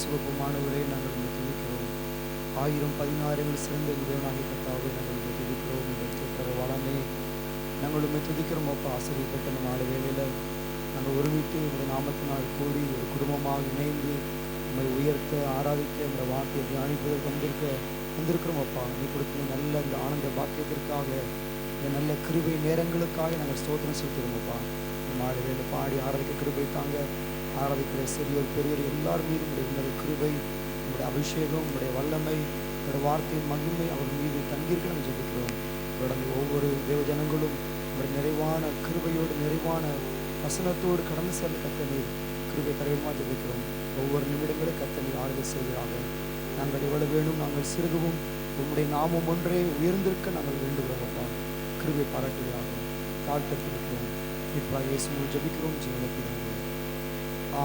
சுகப்பமானவரே, நாங்கள் உங்களை துதிக்கிறோம். 1000 சிறந்த தேவனாகிய கர்த்தாவே, நாங்கள் உங்களை துதிக்கிறோம். எங்கள் கேட்கிற வளமே நாங்கள் உண்மை துதிக்கிறோம். அப்போ ஆசிரியப்பட்ட நம்ம நாலு வேளையில் நாங்கள் ஒருமித்து உங்களுடைய நாமத்தினால் கூடி ஒரு குடும்பமாக இணைந்து உண்மை உயர்த்த ஆராதிக்க இந்த வார்த்தையை தியானிப்பதற்கு வந்திருக்கிறோம். அப்பா, நீ கொடுத்த நல்ல இந்த ஆனந்த பாக்கியத்திற்காக, இந்த நல்ல கிருபை நேரங்களுக்காக நாங்கள் ஸ்தோத்திரம் செலுத்துகிறோம். அப்பா, இந்த நாலு வேளை பாடி ஆராதிக்க கிருபை தாங்க. ஆராதிக்கிற சிறியோர் பெரியோர் எல்லார் மீதும் உங்களுடைய கிருபை, உங்களுடைய அபிஷேகம், உங்களுடைய வல்லமை, உங்களுடைய வார்த்தையின் மகிமை அவர் மீது தங்கியிருக்க நம்ம ஜெபிக்கிறோம். தொடர்ந்து ஒவ்வொரு தேவ ஜனங்களும் உங்களுடைய நிறைவான கிருபையோடு நிறைவான வசனத்தோடு கடந்து செல்ல கத்த நீர் கிருபை தரவேமா ஜெபிக்கிறோம். ஒவ்வொரு நிமிடங்களும் கத்த நீர் ஆளுகை செய்கிறாங்க. நாங்கள் எவ்வளவு வேணும், நாங்கள் சிறுகவும் உங்களுடைய நாமம் ஒன்றே உயர்ந்திருக்க நாங்கள் வேண்டுகிறோம். அப்பா, கிருபை பாராட்டுகிறாங்க. தாழ்த்திருக்கிறோம். இப்போ இயேசு ஜெபிக்கிறோம். ஜீவனத்தில்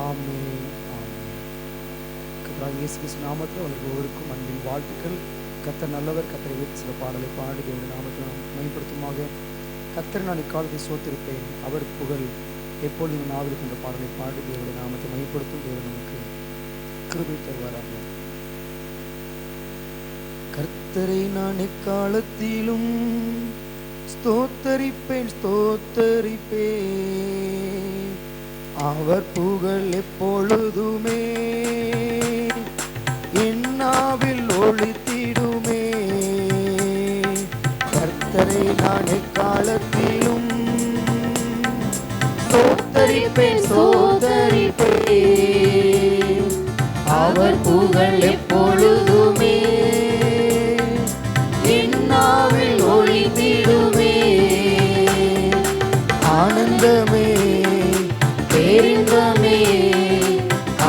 ஆமென், ஆமென். கர்த்தராகிய இயேசு கிறிஸ்து நாமத்தில் அவர்கள் ஒவ்வொருக்கும் அன்பின் வாழ்த்துக்கள். கர்த்தர் நல்லவர். கர்த்தரை வைத்து சில பாடலை பாடி தேவனுடைய நாமத்தை நாம் மேம்படுத்துமாக. கர்த்தர் நான் இக்காலத்தை சோத்திருப்பேன், அவர் புகழ் எப்பொழுதும் நாவல் என்ற பாடலை பாடி தேவனுடைய நாமத்தை மையப்படுத்தும். தேவன் நமக்கு கிருபை தருவாராக. கர்த்தரை நான் எக்காலத்திலும் ஸ்தோத்தரிப்பேன், ஸ்தோத்தரிப்பேன், அவர் புகழ் எப்பொழுதுமே என்னாவில் ஒளித்திடுமே. கர்த்தரை நான் எக்காலத்திலும் ஸ்தோத்தரிப்பேன், ஸ்தோத்தரிப்பேன், அவர் புகழ் எப்பொழுதுமே என்னாவில் ஒளித்திடுமே. ஆனந்தமே, பேரின்பமே,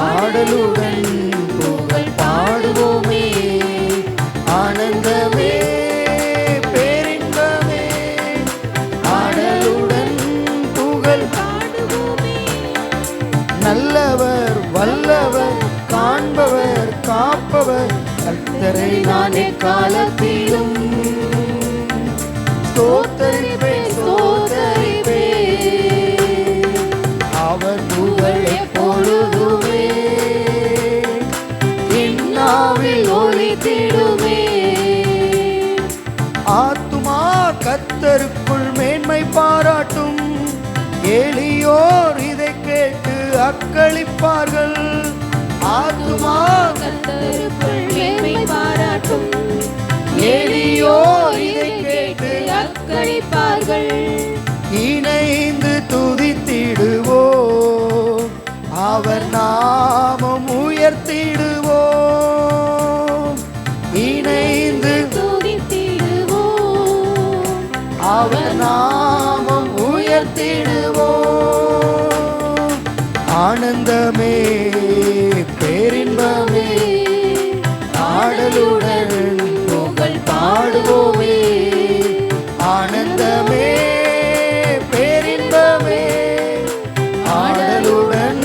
ஆடலுடன் புகழ் பாடுவோமே. ஆனந்தமே, பேரின்பமே, ஆடலுடன் புகழ் பாடுவோமே. நல்லவர், வல்லவர், காண்பவர், காப்பவர், கர்த்தரை நான் எக்காலத்திலும் ஸ்தோத்தரிப்பேன், ஸ்தோத்தரிப்பேன், அவர் புகழ் எப்பொழுதுமே என்னாவில் ஒளித்திடுமே. ஆத்துமா கர்த்தருக்குள் மேன்மை பாராட்டும், எளியோர் இதை கேட்டு அக்களிப்பார்கள். ஆத்துமா கர்த்தருக்குள் மேன்மை பாராட்டும், எளியோர் இதை கேட்டு அக்களிப்பார்கள். இணைந்து துதித்திடுவோம், அவர் நாமம் உயர்த்திடுவோம். இணைந்து துதித்திடுவோம், அவர் நாமம் உயர்த்திடுவோம். ஆனந்தமே, பேரின்பமே, ஆடலுடன் புகழ் பாடுவோமே. ஆனந்தமே, பேரின்பமே, ஆடலுடன்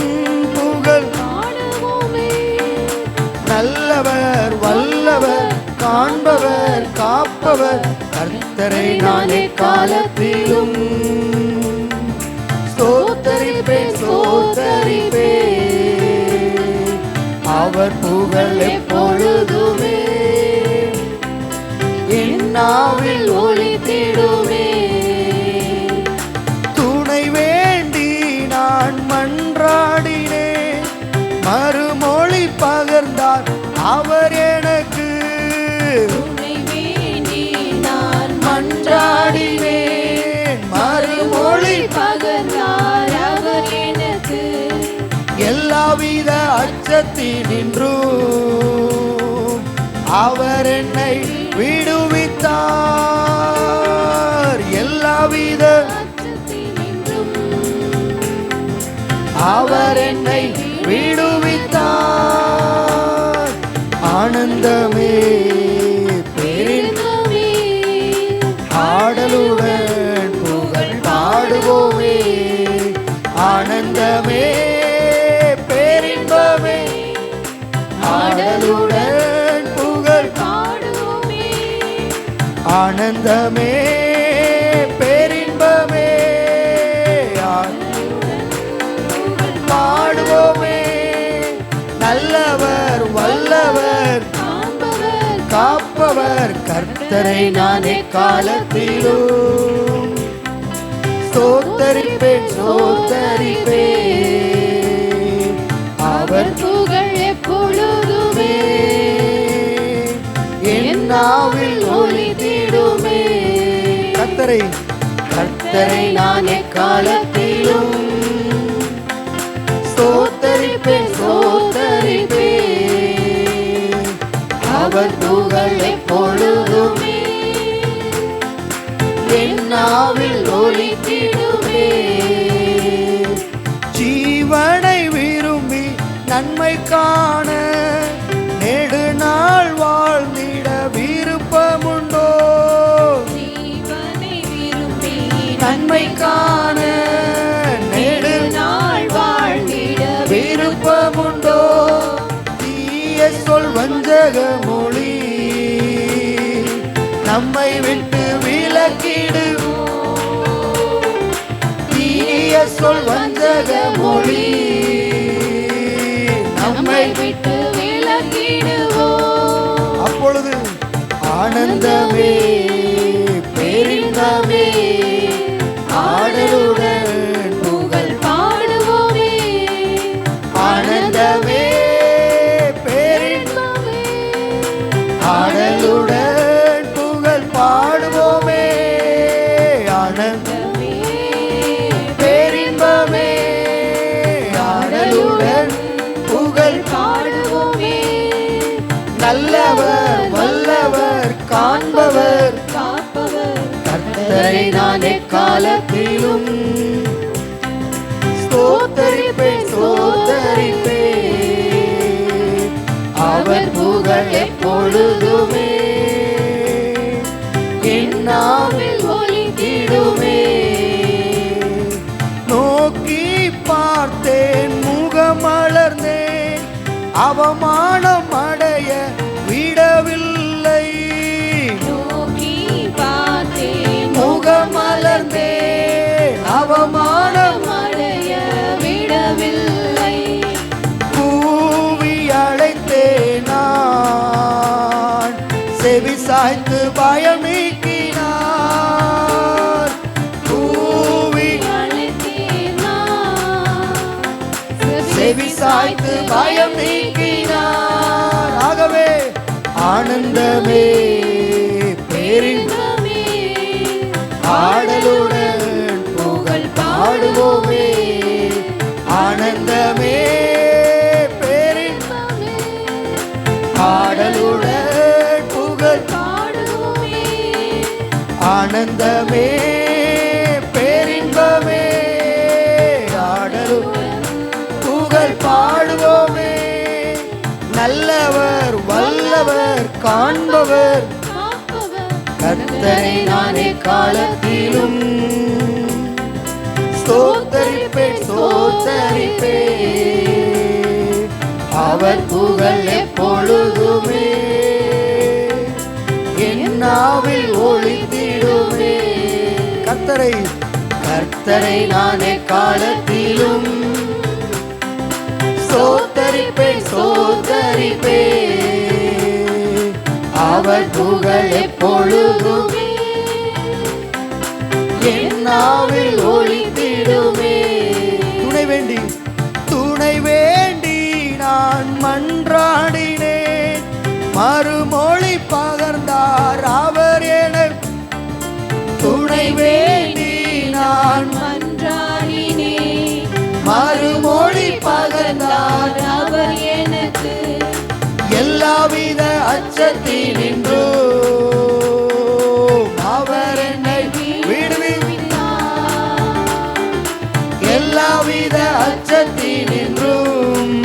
புகழ் பாடுவோமே. நல்லவர், வல்லவர், காண்பவர், காப்பவர், கர்த்தரை நான் எக்காலத்திலும் ஸ்தோத்தரிப்பேன், ஸ்தோத்தரிப்பேன், அவர் புகழ் எப்பொழுதுமே என்னாவில் ஒளித்திடுமே. துணை வேண்டி நான் மன்றாடினேன், மறுமொழி பகர்ந்தார் அவர் எனக்கு. உன்னை வேண்டி நான் மன்றாடினேன், மறுமொழி பகர்ந்தார் அவர் எனக்கு. எல்லாவித அச்சத்தினின்றும் அவர் என்னை விடுவித்தார். எல்லாவித அச்சத்தினின்றும் அவர் என்னை விடுவித்தார். ஆனந்தமே, பேரின்பமே, ஆடலுடன் புகழ் பாடுவோமே. ஆனந்தமே, பேரின்பமே, ஆடலுடன் புகழ் பாடுவோமே. ஆனந்தமே, பேரின்பமே, ஆடலுடன் புகழ் பாடுவோமே. நல்லவர், கர்த்தரை நான் எக்காலத்திலும் ஸ்தோத்தரிப்பேன் ஸ்தோத்தரிப்பேன். அவர் புகழ் எப்பொழுதுமே என் நாவில் ஒலித்திடுமே. கர்த்தரை கர்த்தரை நான் எக்காலத்திலும் ஸ்தோத்தரிப்பேன் ஸ்தோத்தரிப்பேன். அவர் புகழ் எப்பொழுதுமே என் நாவில் ஒலித்திடுமே. ஜீவனை விரும்பி நன்மை காண நெடுநாள் வாழ்ந்திட விருப்பமுண்டோ? ஜீவனை விரும்பி நன்மை காண நெடுநாள் வாழ்ந்திட விருப்பமுண்டோ? தீய சொல் வஞ்சக மொழி நம்மை விட்டு விலக்கிடுவோம். தீய சொல் வஞ்சக மொழி நம்மை விட்டு விலகிடுவோம். அப்பொழுது ஆனந்தமே பேரின்பமே ஆடலுடன் புகழ் பாடுவோமே. ஆனந்தமே பேரின்பமே ஆடலுடன் புகழ் பாடுவோமே. ஆனந்தமே பேரின்பமே ஆடலுடன் புகழ் பாடுவோமே. நல்லவர் வல்லவர் காண்பவர் காப்பவர் கர்த்தரை நான் எக்காலத்திலும் ஸ்தோத்தரிப்பேன் ஸ்தோத்தரிப்பேன். அவர் புகழ் எப்பொழுதுமே என் நாவில் ஒலித்திடுமே. நோக்கி பார்த்தேன் முகமலர்ந்தேன் அவமானம் அடைய விடவில்லை. நோக்கி பார்த்தேன் முகமலர்ந்தேன் அவமானம் அடைய விடவில்லை. கூவி அழைத்தேன் நான் செவி சாய்த்து பயம் நீக்கினார். கூவி அழைத்தேன் நான், செவி சாய்த்து பயம் நீக்கினார். ஆகவே ஆனந்தமே பேரின்பமே ஆடலுடன் புகழ் பாடுவோமே. ஆனந்தமே பேரின்பமே ஆடலுடன் புகழ் பாடுவோமே. ஆனந்தமே பேரின்பமே ஆடலுடன் புகழ் பாடுவோமே. நல்லவர் வல்லவர் காண்பவர் காப்பவர் கர்த்தரை நான் எக்காலத்திலும் ஸ்தோத்தரிப்பேன் ஸ்தோத்தரிப்பேன். அவர் புகழ் எப்பொழுதுமே என் நாவில் ஒலித்திடுமே. கர்த்தரை கர்த்தரை நான் எக்காலத்திலும் ஸ்தோத்தரிப்பேன் ஸ்தோத்தரிப்பேன். அவர் புகழ் எப்பொழுதுமே என் நாவில் ஒலித்திடுமே. துணை வேண்டி நான் மன்றாடினேன் மறுமொழி பகர்ந்தார் அவர் என. துணை வேண்டி நான் மன்றாடினேன் மறுமொழி பகர்ந்தார் அவர் எனக்கு. எல்லாவித அச்சத்தினின்றோ அவர் என்னை விடுவித்தார். எல்லாவித அச்சத்தினின்றும்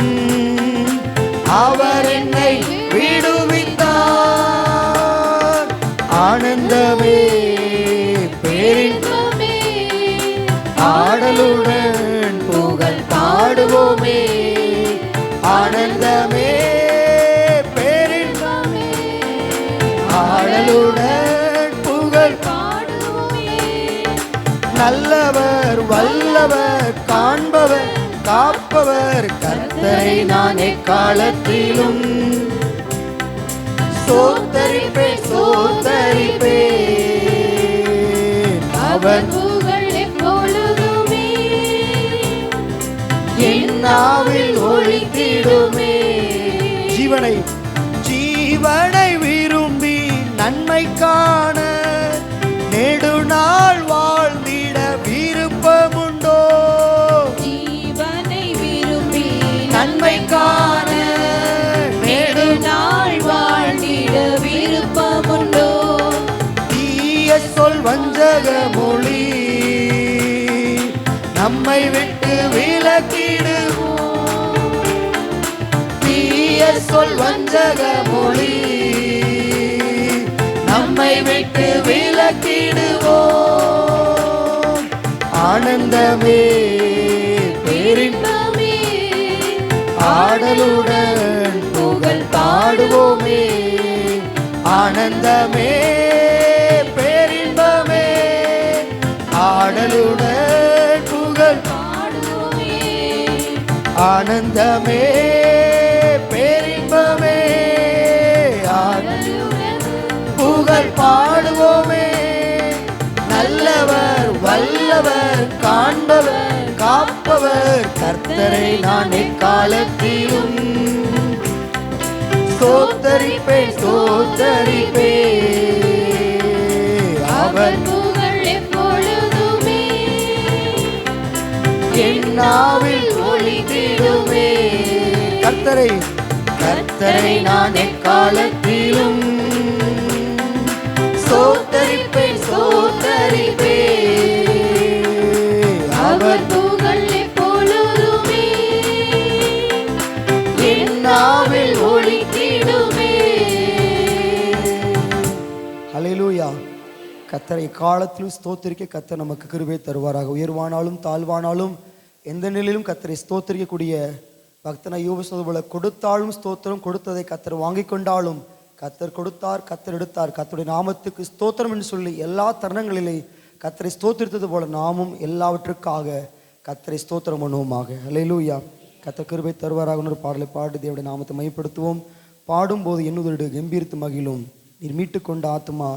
அவர் என்னை விடுவித்தார். ஆனந்தமே பேரின்பமே ஆடலுடன் புகழ் பாடுவோமே. ஆனந்தமே பேரின்பமே ஆடலுடன் புகழ் பாடுவோமே. நல்லவர் வல்லவர் காண்பவர் காப்பவர் கர்த்தரை நான் எக்காலத்திலும் ஸ்தோத்தரிப்பேன் ஸ்தோத்தரிப்பேன். அவர் புகழ் எப்பொழுதுமே என் நாவில் ஒலித்திடுமே. ஜீவனை விரும்பி நன்மை காண நெடுநாள் வாழ்ந்திட விருப்பமுண்டோ? ஜீவனை விரும்பி நன்மை காண நெடுநாள் வாழ்ந்திட விருப்பமுண்டோ? தீய சொல் வஞ்சக மொழி நம்மை விட்டு விலக்கிடுவோம். தீய சொல் வஞ்சக மொழி நம்மை விட்டு விலக்கிடுவோம். ஆனந்தமே பேரின்பமே ஆடலுடன் புகழ் பாடுவோமே. ஆனந்தமே பேரின்பமே ஆடலுடன் புகழ் பாடுவோமே. ஆனந்தமே பேரின்பமே புகழ் பாடுவோமே. நல்லவர் வல்லவர் காண்பவர் காப்பவர் கர்த்தரை நான் எக்காலத்திலும் ஸ்தோத்தரிப்பேன் ஸ்தோத்தரிப்பேன். அவர் புகழ் எப்பொழுதுமே என் நாவில் ஒலித்திடுமே. கர்த்தரை நான் எக்காலத்திலும் ஸ்தோத்தரிப்பேன் ஸ்தோத்தரிப்பேன். அவர் புகழ் எப்பொழுதுமே என் நாவில் ஒலித்திடுமே. ஹல்லேலூயா. கர்த்தரை காலத்திலும் ஸ்தோத்திரிக்க கர்த்தர் நமக்கு கிருபை தருவாராக. உயர்வானாலும் தாழ்வானாலும் எந்த நிலையிலும் கர்த்தரை ஸ்தோத்திரிக்கக்கூடிய பக்தனை யோபு சொல்வது போல, கொடுத்தாலும் ஸ்தோத்திரம், கொடுத்ததை கர்த்தர் வாங்கி கொண்டாலும் கர்த்தர் கொடுத்தார் கர்த்தர் எடுத்தார், கர்த்தருடைய நாமத்துக்கு ஸ்தோத்திரம் என்று சொல்லி எல்லா தருணங்களிலே கர்த்தரை ஸ்தோத்திரித்தது போல நாமும் எல்லாவற்றுக்காக கர்த்தரை ஸ்தோத்திரம் பண்ணுவோமாக. ஹல்லேலூயா. கர்த்தர் கிருபை தருவாராக. ஒரு பாடலை பாடி தேவனுடைய நாமத்தை மையப்படுத்துவோம். பாடும்போது என்னுதடு கம்பீரித்து மகிழும், நீர் மீட்டு கொண்ட ஆத்மா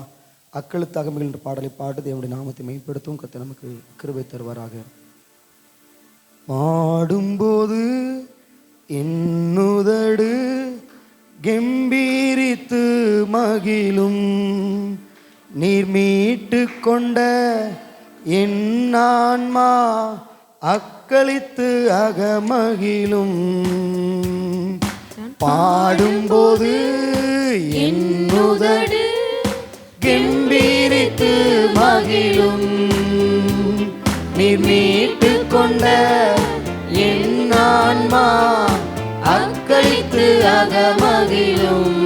அக்களுத்தாக மகிழ் என்ற பாடலை பாடி தேவனுடைய நாமத்தை மையப்படுத்துவோம். கர்த்தர் நமக்கு கிருபை தருவாராக. பாடும்போது என்னுதடு கம்பீரித்து மகிழும், நீர் மீட்டு கொண்ட என் ஆன்மா அக்களித்து அகமகிழும். பாடும்போது என்னுதடு கம்பீரித்து மகிழும், நீர் மீட்டு கொண்ட என் ஆன்மா அக்களித்து அகமகிழும்.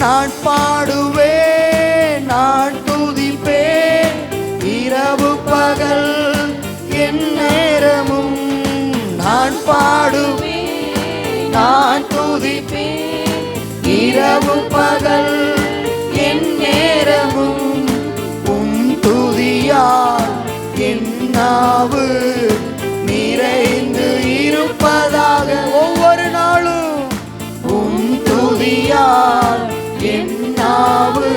நான் பாடுவேன் நான் துதிப்பேன் இரவு பகல் என் நேரமும். நான் பாடுவேன் நான் துதிப்பேன் இரவு பகல் என் நேரமும். உம் துதியால் என் நாவு நிறைந்து இருப்பதாக. ஒவ்வொரு நாளும் உம் துதியால் என் நாவு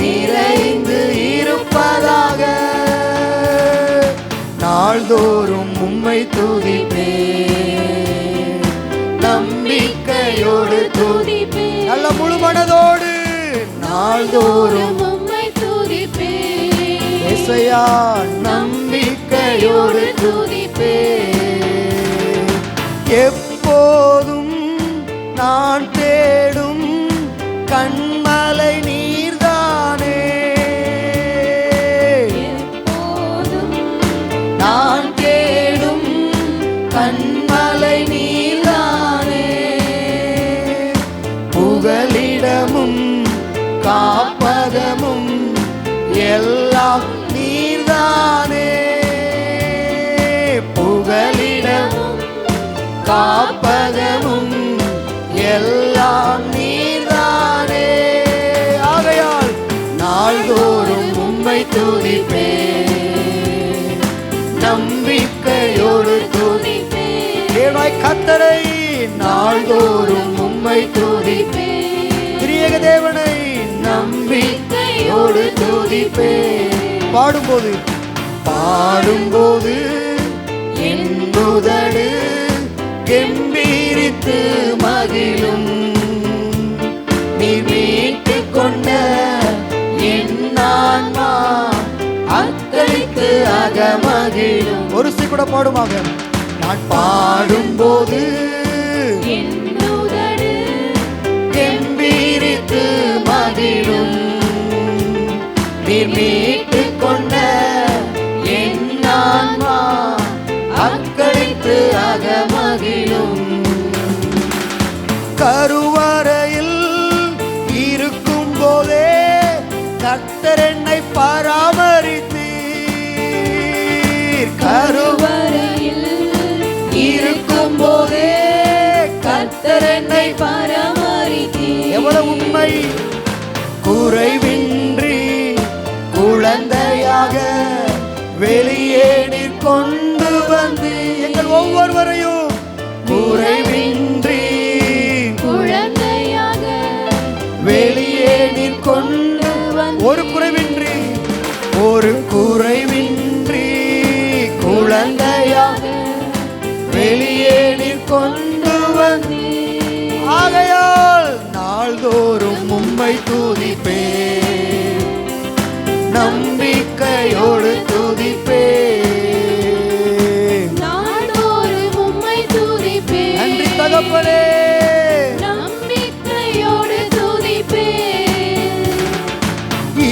நிறைந்து இருப்பதாக. நாள்தோறும் உம்மை துதிப்பேன், நம்பிக்கையோடு துதிப்பேன், நல்ல முழு மனதோடு நாள்தோறும் உம்மை துதிப்பேன். இயேசுயா நம்பிக்கையோடு துதிப்பேன். எப்போதும் நான் தேடும் கண்மலை நீர்தானே, எப்போதும் நான் தேடும் கண்மலை நீர்தானே. புகலிடமும் காப்பகமும் எல்லாம் நீர்தானே. புகலிடமும் காப்பகமும் எல்லாம் நீர்தானே. ஆகையால் நாள்தோறும் உம்மை துதிப்பேன், நம்பிக்கையோடு துதிப்பேன். கர்த்தரை நாள்தோறும் உம்மை துதிப்பேன், தேவனை நம்பிக்கையோடு துதிப்பேன். பாடும்போது என் உதடு கெம்பீரித்து மகிழும். நீர் மீட்டுக் கொண்ட என் ஆன்மா அக்களித்து அகமகிழும். ஒரு கூட பாடுமாக. நான் பாடும்போது என் உதடு கெம்பீரித்து மகிழும். நீர் மீட்டுக் கொண்ட என் ஆன்மா அக்களித்து அகமகிழும். கருவறையில் இருக்கும் போதே கர்த்தர் என்னை பராமரித்தீர். கருவறையில் இருக்கும் போதே கர்த்தர் என்னை பராமரித்தீர். எவ்வளவு உண்மை! குறைவின்றி குழந்தையாக வெளியே நீர் கொண்டு வந்து எங்கள் ஒவ்வொருவரையும் குறைவின்றி குழந்தையாக வெளியே நீர் கொண்டு வந்து ஒரு குறைவின்றி குழந்தையாக வெளியே நீர் கொண்டு வந்து ஆகையால் நாள்தோறும் உம்மை துதிப்பேன், நம்பிக்கையோடு துதிப்பேன். நாள்தோறும் உம்மை துதிப்பேன். நன்றி தகப்பனே. நம்பிக்கையோடு துதிப்பேன்.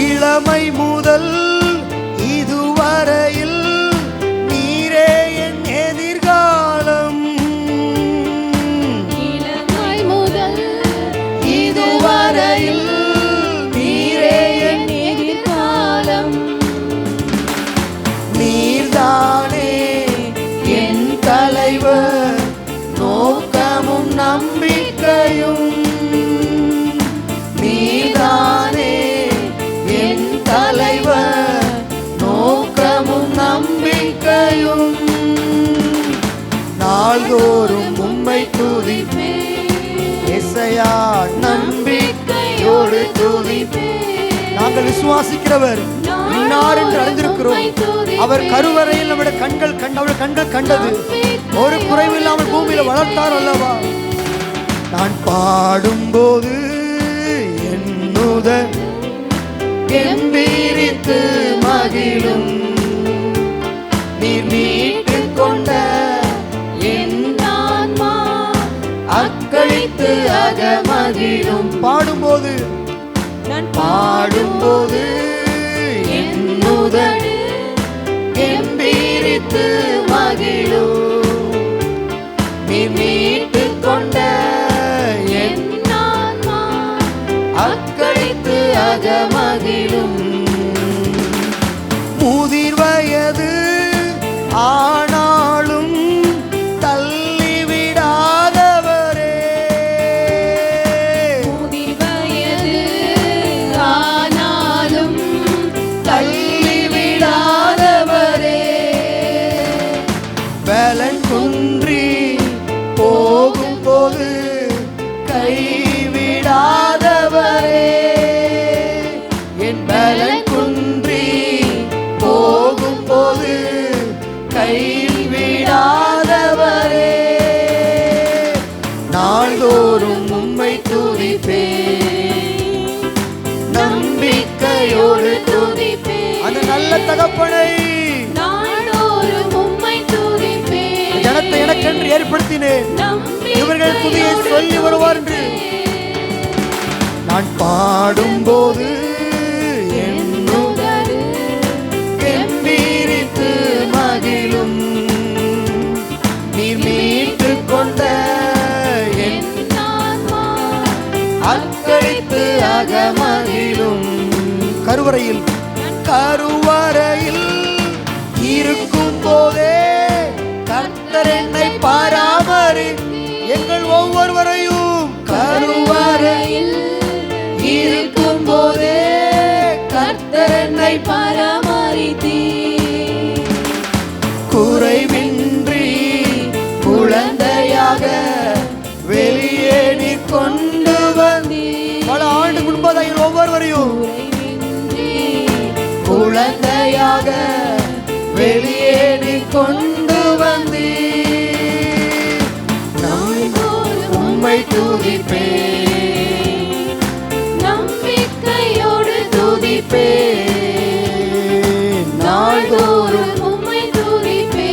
இளமை முதல் இதுவரையில் நீரே என் எதிர்காலம். இளமை முதல் இதுவரையில் நீரே என் எதிர்காலம். நீர்தானே என் தலைவர், நோக்கமும் நம்பிக்கையும். நீர்தானே என் தலைவர், நோக்கமும் நம்பிக்கையும். நாள்தோறும் உம்மை துதிப்பேன், இசையா நம்பிக்கையோடு துதிப்பேன். நாங்கள் விசுவாசிக்கிறவர் இன்னார் என்று அறிந்திருக்கிறோம். அவர் கருவறையில் நம்முடைய கண்கள் கண்டது. ஒரு குறைவு இல்லாமல் பூமியில வளர்த்தார் அல்லவா. நான் பாடும்போது என்னுத கெம்பீரித்து மகிழும். நீர் மீட்டுக் கொண்ட என் ஆன்மா அக்களித்து அகமகிழும். பாடும்போது நான் பாடும்போது என் உதடு கெம்பீரித்து மகிழும். நீர் மீட்டுக் கொண்ட என் என் ஆன்மா அக்களித்து அகமகிழும். முதிர் வயது ஆனாலும் தள்ளிவிடாதவரே. முதிர் வயது ஆனாலும் தள்ளிவிடாதவரே. பலன் குன்றி போகும்போது கைவிடாதவரே. என் பலன் குன்றி போகும்போது கைவிடாதவரே. நாள்தோறும் உம்மை துதிப்பேன், நம்பிக்கையோடு துதிப்பேன். அந்த நல்ல தகப்பனை நாள்தோறும் உம்மை துதிப்பேன். ஜனத்தை எனக்கென்று ஏற்படுத்தினேன். இவர்கள் துதியை சொல்லி வருவார் என்று நான் பாடும்போது என் உதடு கெம்பீரித்து மகிழும். நீர் மீட்டுக் கொண்ட என் என் ஆன்மா அக்களித்து அகமகிழும். கருவறையில் இருக்கும் போதே கர்த்தர் என்னை பராமரி. எங்கள் ஒவ்வொருவரையும் கருவறையில் இருக்கும் போதே கர்த்தர் என்னை பராமரித்தீர். குறைவின்றி குழந்தையாக வெளியே நீர் கொண்டு வந்தீர். பல ஆண்டுகள் குழந்தையாக வெளியே நீ கொண்டு வந்தீர். நாள்தோறும் உம்மை துதிப்பே, நம்பிக்கையோடு துதிப்பே. நாள்தோறும் உம்மை துதிப்பே.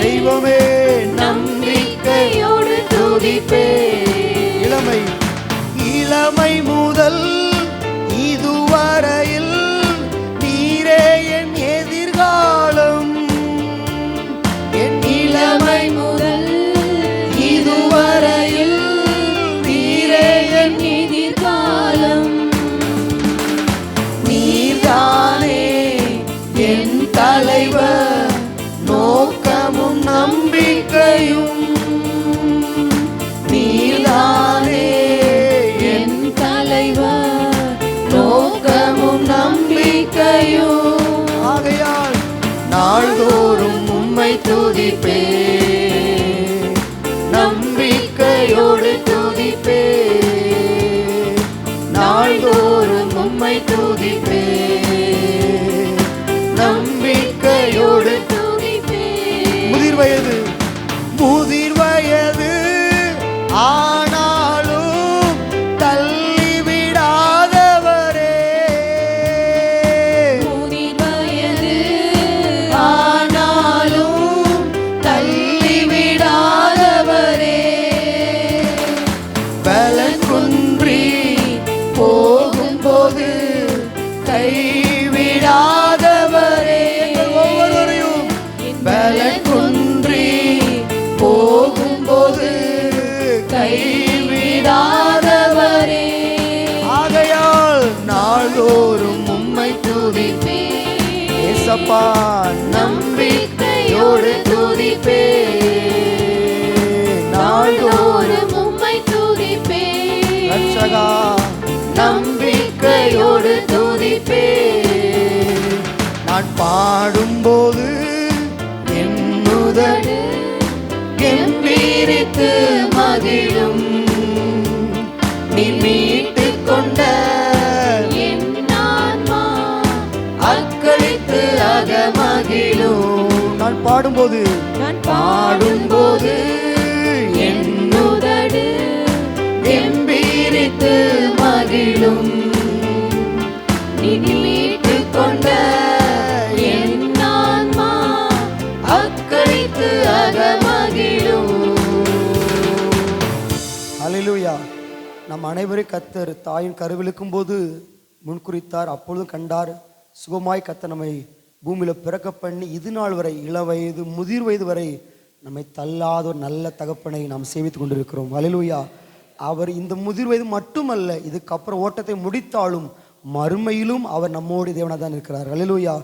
தெய்வமே நம்பிக்கையோடு துதிப்பே. இளமை இளமை முதல் இதுவரையில் நீரே என் எதிர்காலம். என் இளமை முதல் இதுவரையில் நீரே என் எதிர்காலம். நீர்தானே என் தலைவர், நோக்கமும் நம்பிக்கையும். நீர்தானே என் தலைவர், நோக்கமும் நம்பிக்கையும். ஆகையால் நாள்தோறும் உம்மை துதிப்பே, நம்பிக்கையோடு துதிப்பே. நாள்தோறும் உம்மை துதிப்பே, நம்பிக்கையோடு. துதிப்பே. முதிர் வயது ஆனாலும் தள்ளிவிடாதவரே. முதிர் வயது ஆனாலும் தள்ளிவிடாதவரே. பலன் குன்றி போகும்போது கைவிடாதவரே. எங்கள் ஒவ்வொருவரையும் பலன் குன்றி போகும்போது கைவிடாதவரே. ஆகையால் நாள்தோறும் உம்மை துதிப்பே, ஏசப்பா நம்பிக்கையோடு துதிப்பே. நாள்தோறும் உம்மை துதிப்பே. ரட்சகா நம்பிக்கையோடு துதிப்பே. நான் பாடும்போது என் உதடு கெம்பீரித்து மகிழும். நீ மீட்டு கொண்ட என் ஆன்மா அக்களித்து அகமகிழும். நான் பாடும்போது பாடும்போது என் உதடு கெம்பீரித்து மகிழும். நீ மீட்டு கொண்ட என் ஆன்மா அக்களித்து அகமகிழும். அல்லேலூயா. நம் அனைவரும் கர்த்தர் தாயின் கருவிலுக்கும் போது முன்குறித்தார், அப்பொழுதும் கண்டார். சுகமாய் கர்த்தர் நம்மை பூமியில் பிறக்க பண்ணி இது நாள் வரை இளவயது முதிர் வயது வரை நம்மை தள்ளாத ஒரு நல்ல தகப்பனை நாம் சேவித்து கொண்டிருக்கிறோம். அல்லேலூயா. அவர் இந்த முதிர் வயது மட்டுமல்ல, இதுக்கப்புறம் ஓட்டத்தை முடித்தாலும் மறுமையிலும் அவர் நம்மோடு தேவனாக தான் இருக்கிறார். அல்லேலூயா.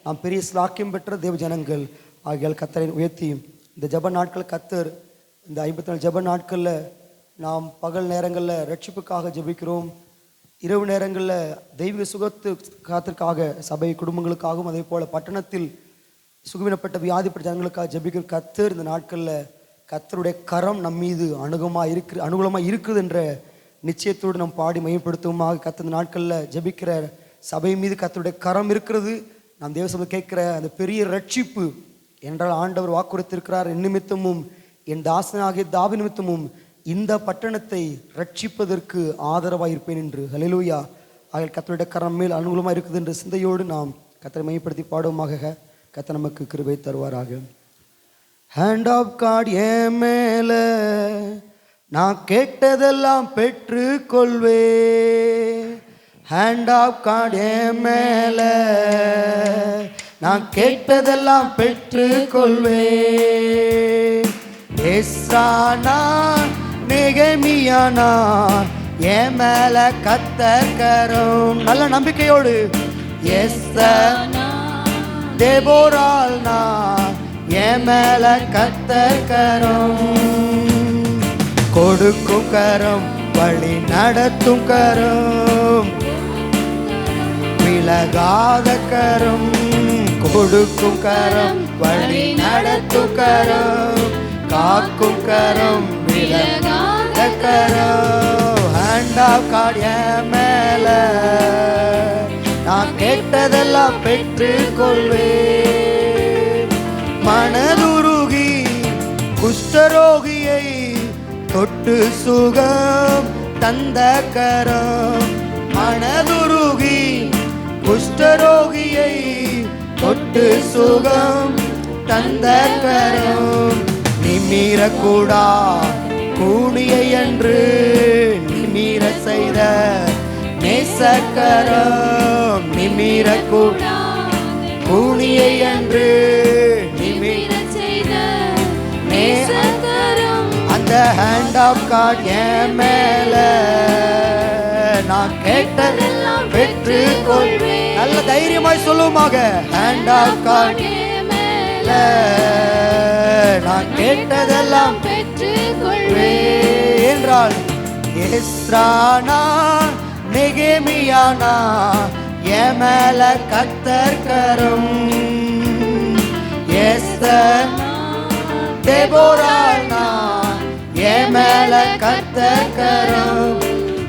நாம் பெரிய ஸ்லாக்கியம் பெற்ற தேவ ஜனங்கள் ஆகியால் கர்த்தரை உயர்த்தி இந்த ஜெப நாட்கள் கர்த்தர் இந்த 54 ஜெப நாட்களில் நாம் பகல் நேரங்களில் ரட்சிப்புக்காக ஜெபிக்கிறோம், இரவு நேரங்களில் தெய்வீக காத்திற்காக சபை குடும்பங்களுக்காகவும் அதே போல் பட்டணத்தில் சுகவீனப்பட்ட வியாதிப்பட்ட ஜனங்களுக்காக ஜெபிக்கிற கர்த்தர் இந்த நாட்களில் கர்த்தருடைய கரம் நம் மீது அனுகூலமாக இருக்குது என்ற நிச்சயத்தோடு நாம் பாடி மையப்படுத்துவோமாக. கர்த்தர் இந்த நாட்களில் ஜெபிக்கிற சபை மீது கர்த்தருடைய கரம் இருக்கிறது. நாம் தேவசபை கேட்கிற அந்த பெரிய ரட்சிப்பு என்றால் ஆண்டவர் வாக்குறுத்திருக்கிறார், என் நிமித்தமும் என் தாசனாகிய தாவி நிமித்தமும் இந்த பட்டணத்தை ரட்சிப்பதற்கு ஆதரவாக இருப்பேன் என்று. ஹல்லேலூயா. ஆகிய கர்த்தருடைய கரம் மேல் அனுகூலமாக இருக்குது என்ற சிந்தையோடு நாம் கர்த்தரை மையப்படுத்தி பாடுவோமாக. கர்த்தர் நமக்கு கிருபை தருவாராக. ஹேண்ட் ஆஃப் காட் என் மேல நான் கேட்டதெல்லாம் பெற்று கொள்வே. ஹேண்ட் ஆஃப் காட் என் மேல நான் கேட்டதெல்லாம் பெற்று கொள்வே. எஸ்ரானா நெகமியானா என் மேல கத்தக்கரும் நல்ல நம்பிக்கையோடு. தேபோரால் நான் என் மேல கத்தக்கரும் கொடுக்கும் கரம் வழி நடத்தும் கரம் விலகாத கரம் கொடுக்கும் கரம் வழி நடத்தும் கரம் காக்கும் கரம் விலகாத கரம். ஹேண்ட் ஆஃப் காட் என் மேல நான் கேட்டதெல்லாம் பெற்றுக் கொள்வேன். மனதுருகி குஷ்டரோகியை தொட்டு சுகம் தந்த கரம். மனதுருகி குஷ்டரோகியை தொட்டு சுகம் தந்த கரம். நிமிரக்கூடா கூடியை என்று நிமிர செய்த நேசக்கரம். நிமிரக்கூடா கூடியை என்று நிமிர செய்த நேசக்கரம். அந்த ஹேண்ட் ஆஃப் காட் என் மேல நான் கேட்டதெல்லாம் பெற்றுக் கொள்வேன். நல்ல தைரியமாய் சொல்லுமாக. ஹேண்ட் ஆஃப் காட் மேல நான் கேட்டதெல்லாம் பெற்றுக் கொள்வேன் என்றால் எஸ்ரானா நெகேமியானா என் மேல கர்த்தர் கரம். எஸ்தர் தெபோரானா என் மேல கர்த்தர் கரம்.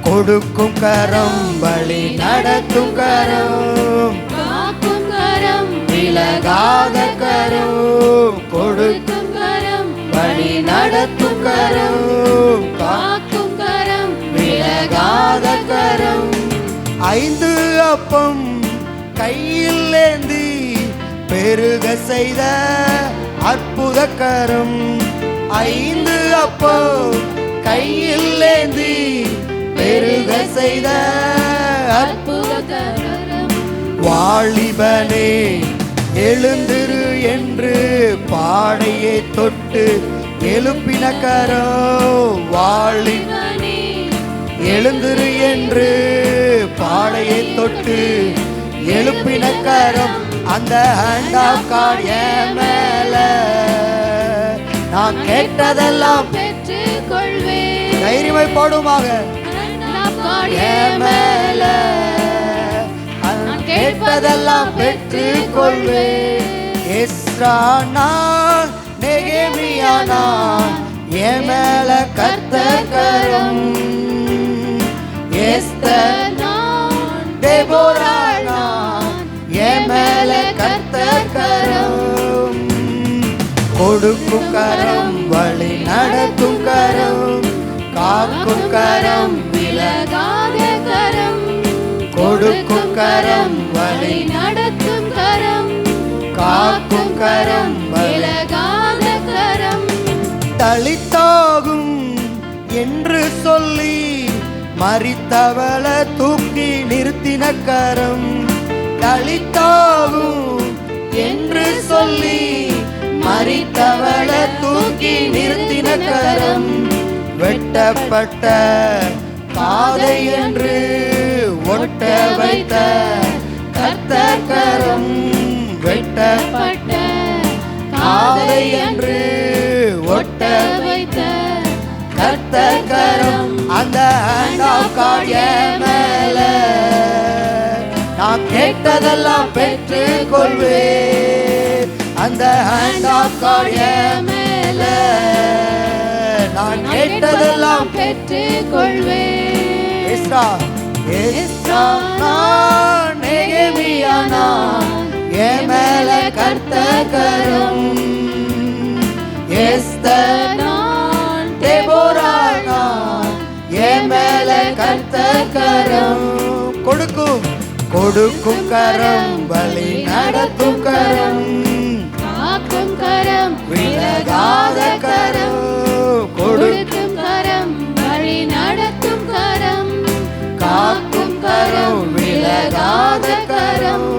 கொடுக்கும் கரம் வழி நடத்தும் கரம். காக்கும் கரம் விலகாத கரம். கொடுக்கும் கரம் வழி நடத்தும் கரம். காக்கும் கரம் விலகாத கரம். 5 அப்பம் கையில் ஏந்தி பெருக செய்த அற்புத கரம். 5 அப்பம் கையில் ஏந்தி பெருக செய்த அற்புத கரம். வாலிபனே எழுந்திரு என்று பாடையை தொட்டு எழுப்பின கரம். வாலிபனே எழுந்திரு என்று பாடையை தொட்டு எழுப்பின கரம். அந்த ஹேண்ட் ஆஃப் காட் என் மேல நான் கேட்டதெல்லாம் பெற்றுக் கொள்வேன். தைரியமாய் பாடுமாக. என் மேல நான் கேட்பதெல்லாம் பெற்றுக் கொள்வேன். எஸ்ரானா நெகேமியானா என் மேல கர்த்தர் கரம். எஸ்தர் தெபோரானா என் மேல கர்த்தர் கரம். கொடுக்கும் கரம் வழி நடத்தும் கரம். காக்கும் கரம் விலகாத கரம். கொடுக்கும் கரம் வழி நடத்தும் கரம். காக்கும் கரம் விலகாத கரம். தளித்தாகும் என்று சொல்லி மரித்தவள தூக்கி நிறுத்தின கரம். தளித்தாகும் என்று சொல்லி மரித்தவள தூக்கி நிறுத்தின கரம். வெட்டப்பட்ட காதை என்று ஒட்ட வைத்த கர்த்தர் கரம். வெட்டப்பட்ட காதை என்று ஒட்ட வைத்த கர்த்தர் கரம். அந்த ஹேண்ட் ஆஃப் காட் என் மேல நான் கேட்டதெல்லாம் பெற்றுக் கொள்வேன். அந்த ஹேண்ட் ஆஃப் காட் என் மேல நான் கேட்டதெல்லாம் பெற்றுக் கொள்வேன். எஸ்ரானா நெகேமியானா என் மேல கர்த்தர் கரம். எஸ்தர் தெபோரானா என் மேல கர்த்தர் கரம். கொடுக்கும் கரம் வழி நடத்தும் கரம். காக்கும் கரம் விலகாத கரம். கொடுக்கும் கரம் வழி நடத்தும் கரம். காக்கும் கரம் விலகாத கரம்.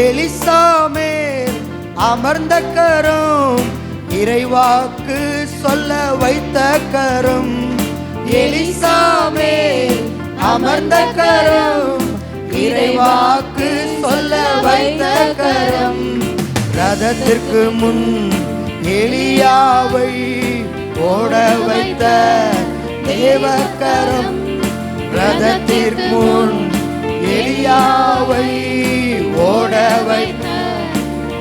எலிசாமே அமர்ந்த கரம். இறைவாக்கு சொல்ல வைத்த கரம். எலிசாமே அமர்ந்த கரம். இறைவாக்கு சொல்ல வைத்த கரம். ரதத்திற்கு முன் எலியாவை ஓட வைத்த தேவக்கரம். ரதத்திற்கு முன் எலியாவை ஓட வைத்த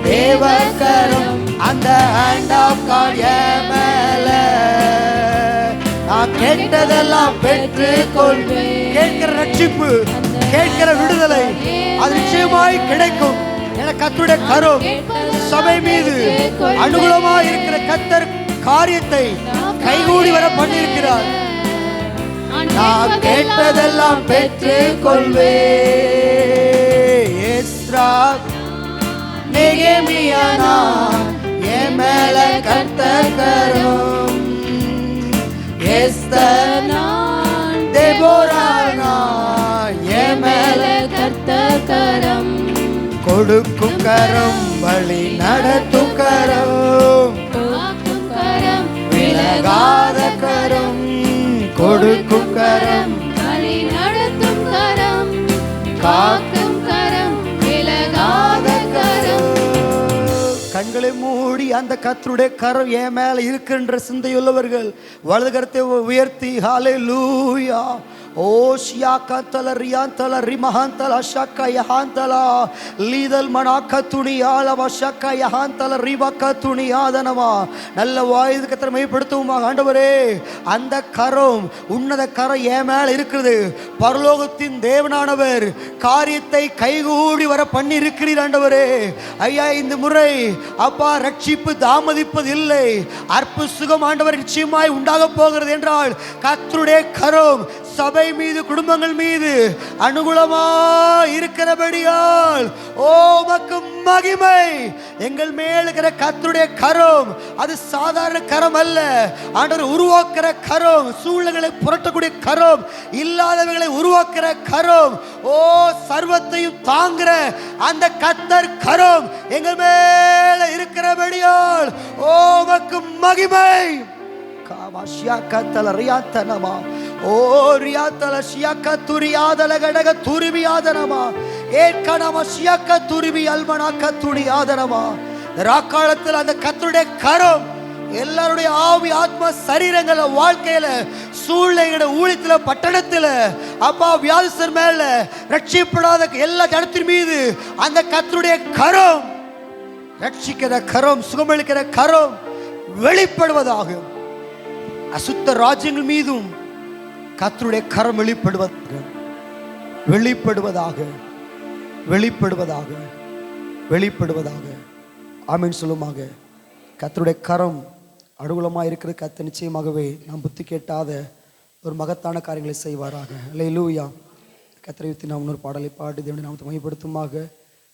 தேவக்கரம். அந்த ஹேண்ட் ஆஃப் காட் என் மேல நான் கேட்டதெல்லாம் பெற்றுக் கொள்வேன். கேட்கிற ரட்சிப்பு. அந்த கேட்கிற விடுதலை அது நிச்சயமாய் கிடைக்கும். என கர்த்தருடைய கரம் சபை மீது அனுகூலமாக இருக்கிற கர்த்தர் காரியத்தை கைகூடி வர பண்ணியிருக்கிறார். நான் கேட்டதெல்லாம் பெற்றுக் கொள்வே. எஸ்ரா நெகேமியானா என் மேல கர்த்தர் கரம். எஸ்தர் தெபோரானா என் மேல கர்த்தர் கரம். கொடுக்கும் கரம், வழி நடத்தும் கரம், காக்கும் கரம், விலகாத கரம், கொடுக்கும் கரம், வழி நடத்தும் கரம், காக்கும் கரம், விலகாத கரம். கண்களை மூடி அந்த கர்த்தருடைய கரம் என் மேல இருக்கின்ற சிந்தையுள்ளவர்கள் வலது கரத்தை உயர்த்தி ஹல்லேலூயா. ஓ ஷியாகந்தல ரியாந்தல ரிமஹந்தல ஷக்க யஹந்தல லீதல் மனாக்க துணியால வஷக்க யஹந்தல ரிவக்க துணியாதனமா. நல்ல வாய்து கர்த்தரை மையப்படுத்துவோமாக. ஆண்டவரே, அந்த கரம், உன்னத கரம் என் மேல இருக்குது. பரலோகத்தின் தேவனானவர் காரியத்தை கைகூடி வர பண்ணி இருக்கிறீர் ஆண்டவரே. ஐயா, இந்த முறை அப்பா ரட்சிப்பு தாமதிப்பது இல்லை. அற்ப சுகம் ஆண்டவர் நிச்சயமாய் உண்டாக போகிறது என்றால் கர்த்தருடைய கரம் சபை மீது, குடும்பங்கள் மீது அனுகூலமா இருக்கிறபடியால் ஓ உமக்கு மகிமை. எங்கள் மேல் இருக்கிற கர்த்தருடைய கரம் அது சாதாரண கரம் அல்ல. ஆண்டவர் உருவாக்குற கரம், சூழ்நிலைகளை புரட்டக்கூடிய கரம், இல்லாதவைகளை உருவாக்குற கரம், ஓ சர்வத்தையும் தாங்குற அந்த கர்த்தர் கரம் எங்கள் மேல இருக்கிறபடியால் ஓ உமக்கு மகிமை. காவாஷியாகந்தல ரியாந்தனமா ஓ ரியாந்தல ஷியாக்க துரியாதல கடக துரிபியாதனமா ஏக்கனமா ஷியாக்க துரிபி அல்மனாக்க துரியாதனமா. ராக்காலத்தில் அந்த கர்த்தருடைய கரம் எல்லாருடைய ஆவி, ஆத்மா, சரீரங்கள, வாழ்க்கையில, சூழ்நிலைகள, ஊழியத்துல, பட்டணத்துல அப்பா வியாதிஸ்தர் மேல, ரட்சிக்கப்படாத எல்லா ஜனத்தின் மீது அந்த கர்த்தருடைய கரம், ரட்சிக்கிற கரம், சுகமளிக்கிற கரம் வெளிப்படுவதாக. அசுத்த ராஜ்யங்கள் மீதும் கர்த்தருடைய கரம் வெளிப்படுவதாக, வெளிப்படுவதாக, வெளிப்படுவதாக, வெளிப்படுவதாக. ஆமென் சொல்லுமாக. கர்த்தருடைய கரம் அனுகூலமாக இருக்கிற கர்த்தர் நிச்சயமாகவே நாம் புத்தி கேட்டாத ஒரு மகத்தான காரியங்களை செய்வாராக. அல்லேலூயா. கர்த்தரை வைத்து நாம் இன்னொரு பாடலை பாடி தேவனை நாமத்தை மையப்படுத்துமாக.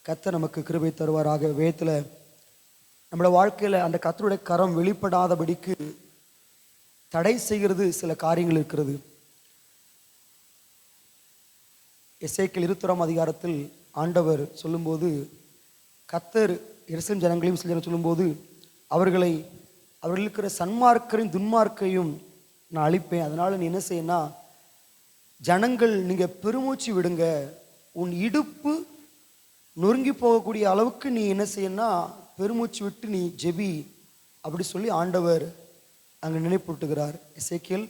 கர்த்தர் நமக்கு கிருபை தருவாராக. வேதத்தில் நம்மளோட வாழ்க்கையில் அந்த கர்த்தருடைய கரம் வெளிப்படாதபடிக்கு தடை செய்கிறது சில காரியங்கள் இருக்கிறது. எசேக்கியேல் 21ஆம் அதிகாரத்தில் ஆண்டவர் சொல்லும்போது, கர்த்தர் எருசலேம் ஜனங்களையும் சொல்லும்போது, அவர்கள் இருக்கிற சன்மார்க்கரையும் துன்மார்க்கையும் நான் அழிப்பேன். அதனால நீ என்ன செய்யனா, ஜனங்கள் நீங்க பெருமூச்சு விடுங்க, உன் இடுப்பு நொறுங்கி போகக்கூடிய அளவுக்கு நீ என்ன செய்யனா பெருமூச்சு விட்டு நீ ஜெபி அப்படி சொல்லி ஆண்டவர் அங்கே நினைப்பூட்டுகிறார். எசேக்கியேல்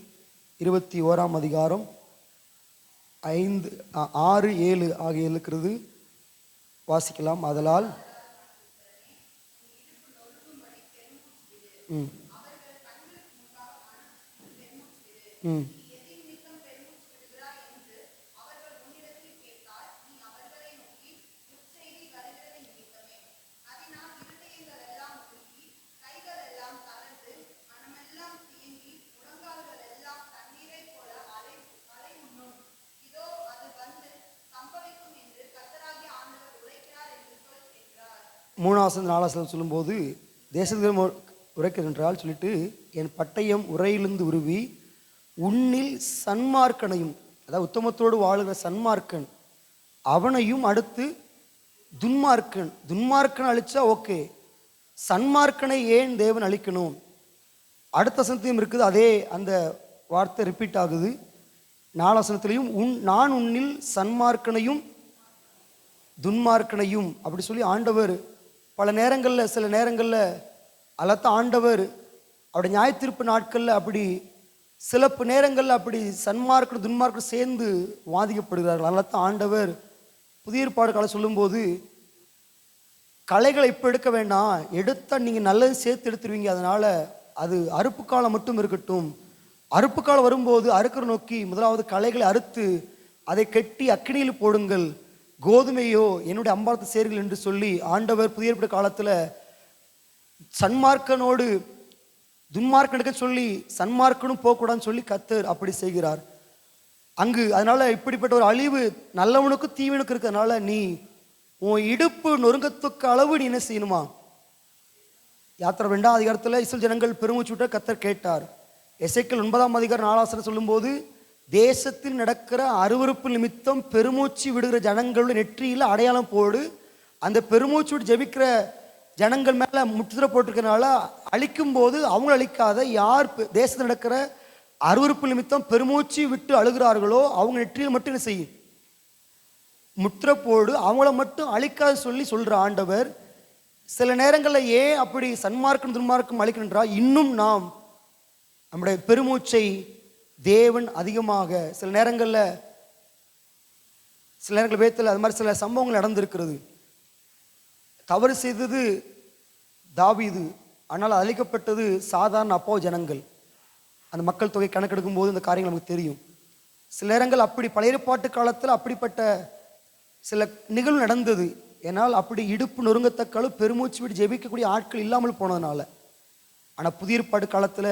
21ஆம் அதிகாரம் 5, 6, 7 ஆகிய இருக்கிறது. வாசிக்கலாம். அதலால் மூணாவது 4 சொல்லும்போது, தேசத்தில் உரைக்கிறென்றால் சொல்லிட்டு, என் பட்டயம் உரையிலிருந்து உருவி உன்னில் சன்மார்க்கனையும், அதாவது உத்தமத்தோடு வாழுகிற சன்மார்க்கன் அவனையும் அடுத்து துன்மார்க்கன் அழிச்சா ஓகே, சன்மார்க்கனை ஏன் தேவன் அழிக்கணும்? அடுத்த வசனத்தையும் இருக்குது, அதே அந்த வார்த்தை ரிப்பீட் ஆகுது. 4 வசனத்திலையும் நான் உன்னில் சன்மார்க்கனையும் துன்மார்க்கனையும் அப்படி சொல்லி ஆண்டவர் பல நேரங்களில், சில நேரங்களில் அல்லத்த ஆண்டவர் அவருடைய நியாயத்தீர்ப்பு நாட்களில் அப்படி சில நேரங்களில் அப்படி சன்மார்க்கன் துன்மார்க்கன் சேர்ந்து வாதிக்கப்படுகிறார்கள். அல்லத்த ஆண்டவர் புதிய ஏற்பாடு காலம் சொல்லும்போது, களைகளை இப்போ எடுக்க வேண்டாம், எடுத்தால் நீங்கள் நல்லது சேர்த்து எடுத்துருவீங்க, அதனால் அது அறுப்பு காலம் மட்டும் இருக்கட்டும். அறுப்பு காலம் வரும்போது அறுக்கிற நோக்கி முதலாவது களைகளை அறுத்து அதை கட்டி அக்கினியில் போடுங்கள், கோதுமையோ என்னுடைய அம்பாரத்து சேர்கள் என்று சொல்லி ஆண்டவர் புதிய ஏற்பாட்டு காலத்தில் சன்மார்க்கனோடு துன்மார்க்கன் எடுக்க சொல்லி சன்மார்க்கனும் போகக்கூடாதுன்னு சொல்லி கர்த்தர் அப்படி செய்கிறார் அங்கு. அதனால இப்படிப்பட்ட ஒரு அழிவு நல்லவனுக்கும் தீவனுக்கு இருக்கிறதுனால நீ உன் இடுப்பு நொறுங்கத்துக்கு அளவு நீ என்ன செய்யணுமா? யாத்திரை 2ஆம் அதிகாரத்தில் இஸ்ரவேல் ஜனங்கள் பெருமூச்சு விட்ட கர்த்தர் கேட்டார். எசேக்கியேல் 9ஆம் அதிகாரம் 4ஆம் வசனம் சொல்லும்போது, தேசத்தில் நடக்கிற அருவருப்பு நிமித்தம் பெருமூச்சு விடுகிற ஜனங்களுடைய நெற்றியில் அடையாளம் போடு, அந்த பெருமூச்சு விட்டு ஜெபிக்கிற ஜனங்கள் மேலே முற்றுரை போட்டிருக்கிறதுனால அழிக்கும் போது அவங்கள அழிக்காத, யார் தேசத்தில் நடக்கிற அருவருப்பு நிமித்தம் பெருமூச்சு விட்டு அழுகிறார்களோ அவங்க நெற்றியில் மட்டும் என்ன செய்யும்? முற்றுரை போடு, அவங்கள மட்டும் அழிக்காத சொல்லி சொல்கிற ஆண்டவர். சில நேரங்களில் ஏன் அப்படி சன்மார்க்கம் துன்மார்க்கம் அழிக்கின்றா? இன்னும் நாம் நம்முடைய பெருமூச்சை தேவன் அதிகமாக சில நேரங்களில் வேதத்தில் அது மாதிரி சில சம்பவங்கள் நடந்திருக்கிறது. தவறு செய்தது தாவீது, ஆனால் அழிக்கப்பட்டது சாதாரண அப்போ ஜனங்கள். அந்த மக்கள் தொகை கணக்கெடுக்கும் போது இந்த காரியங்கள் நமக்கு தெரியும். சில நேரங்கள் அப்படி பழைய ஏற்பாட்டு காலத்தில் அப்படிப்பட்ட சில நிகழ்வு நடந்தது. ஏன்னால் அப்படி இடுப்பு நொறுங்கத்தக்களவு பெருமூச்சு விட்டு ஜெபிக்கக்கூடிய ஆட்கள் இல்லாமல் போனதுனால. ஆனால் புதிய ஏற்பாட்டு காலத்தில்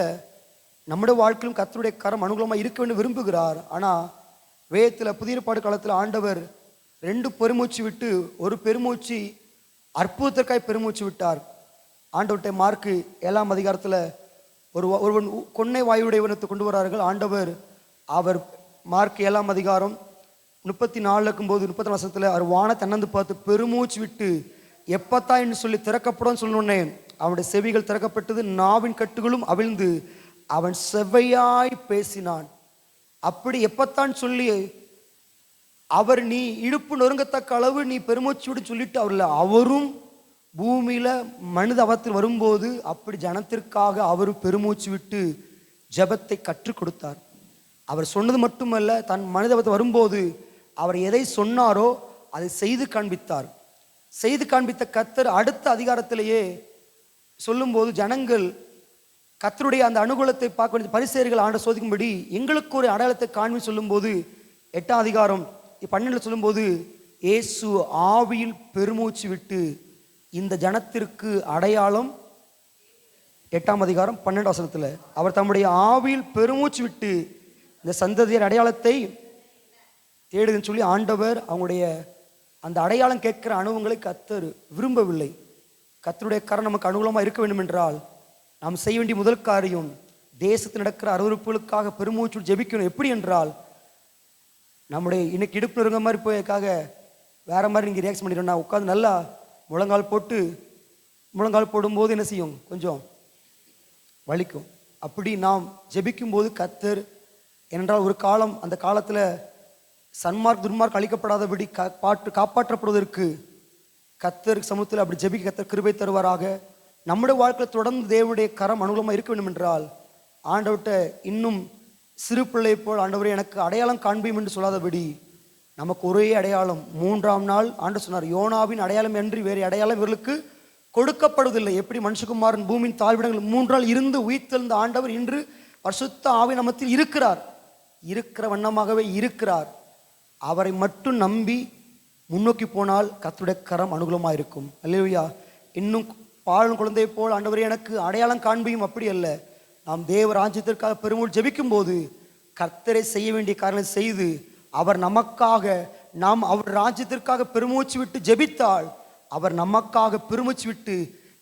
நம்முடைய வாழ்க்கையிலும் கர்த்தருடைய கரம் அனுகூலமாக இருக்க வேண்டும் விரும்புகிறார். ஆனால் வேதத்தில் புதிய ஏற்பாட்டு காலத்தில் ஆண்டவர் 2 பெருமூச்சு விட்டு ஒரு பெருமூச்சு அற்புதத்திற்காய் பெருமூச்சு விட்டார். ஆண்டவர்கிட்ட மார்க்கு 7ஆம் அதிகாரத்தில் ஒருவன் கொன்னை வாயுடையவனத்தை கொண்டு வரார்கள். ஆண்டவர் அவர் மார்க் 7ஆம் அதிகாரம் 34 வசனத்தில் அவர் வானத்தை அண்ணந்து பார்த்து பெருமூச்சு விட்டு எப்பத்தா என்று சொல்லி திறக்கப்படும் சொன்னோன்னே அவனுடைய செவிகள் திறக்கப்பட்டது, நாவின் கட்டுகளும் அவிழ்ந்து அவன் செவ்வையாய் பேசினான். அப்படி எப்பத்தான் சொல்லி அவர் நீ இடுப்பு நொறுங்கத்தக்க அளவு நீ பெருமூச்சு விட்டு சொல்லிட்டு அவரும் பூமியில மனித அவத்தில் வரும்போது அப்படி ஜனத்திற்காக அவர் பெருமூச்சு விட்டு ஜெபத்தை கற்றுக் கொடுத்தார். அவர் சொன்னது மட்டுமல்ல, தன் மனித அவத்தில் வரும்போது அவர் எதை சொன்னாரோ அதை செய்து காண்பித்தார். செய்து காண்பித்த கர்த்தர் அடுத்த அதிகாரத்திலேயே சொல்லும்போது ஜனங்கள் கர்த்தருடைய அந்த அனுகூலத்தை பார்க்க வேண்டிய பரிசேயர்கள் ஆண்ட சோதிக்கும்படி எங்களுக்கு ஒரு அடையாளத்தை காண்பி சொல்லும்போது 8ஆம் அதிகாரம் 12 சொல்லும்போது இயேசு ஆவியில் பெருமூச்சு விட்டு இந்த ஜனத்திற்கு அடையாளம் 8ஆம் அதிகாரம் 12 வசனத்தில் அவர் தம்முடைய ஆவியில் பெருமூச்சு விட்டு இந்த சந்ததியர் அடையாளத்தை தேடுதுன்னு சொல்லி ஆண்டவர் அவங்களுடைய அந்த அடையாளம் கேட்கிற அனுபவங்களை கர்த்தர் விரும்பவில்லை. கர்த்தருடைய கரம் நமக்கு அனுகூலமாக இருக்க வேண்டும் என்றால் நாம் செய்ய வேண்டிய முதல் காரியம் தேசத்தில் நடக்கிற அருவருப்புகளுக்காக பெருமூச்சு ஜெபிக்கணும். எப்படி என்றால் நம்முடைய இன்னைக்கு இடுப்பு நெருங்க மாதிரி போயக்காக வேற மாதிரி நீங்கள் ரியாக்ஷன் பண்ணிடுறோம்னா உட்காந்து நல்லா முழங்கால் போடும்போது என்ன செய்யும்? கொஞ்சம் வலிக்கும். அப்படி நாம் ஜெபிக்கும் போது கர்த்தர் ஏனென்றால் ஒரு காலம் அந்த காலத்தில் சன்மார்க் துன்மார்க் அழிக்கப்படாதபடி காப்பாற்றப்படுவதற்கு கர்த்தர் சமூகத்தில் அப்படி ஜெபிக்க கர்த்தர் கிருபை தருவாராக. நம்முடைய வாழ்க்கையில் தொடர்ந்து தேவனுடைய கரம் அனுகூலமாக இருக்க வேண்டும் என்றால் ஆண்டவர்கிட்ட இன்னும் சிறு பிள்ளை போல் ஆண்டவரே எனக்கு அடையாளம் காண்பியும் என்று சொல்லாதபடி நமக்கு ஒரே அடையாளம் 3ஆம் நாள் ஆண்டவர் சொன்னார், யோனாவின் அடையாளம் என்று வேறு அடையாளம் இவர்களுக்கு கொடுக்கப்படுவதில்லை. எப்படி மனுஷகுமாரன் பூமியின் தாழ்விடங்கள் 3 நாள் இருந்து உயிர்த்தெழுந்த ஆண்டவர் இன்று பரிசுத்த ஆவி நமத்தில் இருக்கிற வண்ணமாகவே இருக்கிறார். அவரை மட்டும் நம்பி முன்னோக்கி போனால் கர்த்தருடைய கரம் அனுகூலமாக இருக்கும். அல்லேலூயா. இன்னும் பாலும் குழந்தை போல் ஆண்டவரே எனக்கு அடையாளம் காண்பியும் அப்படி அல்ல. நாம் தேவ ராஜ்யத்திற்காக பெருமூச்சு ஜெபிக்கும் போது கர்த்தரை செய்ய வேண்டிய காரணத்தை செய்து அவர் நமக்காக நாம் அவர் ராஜ்யத்திற்காக பெருமூச்சு விட்டு ஜெபித்தால் அவர் நமக்காக பெருமூச்சு விட்டு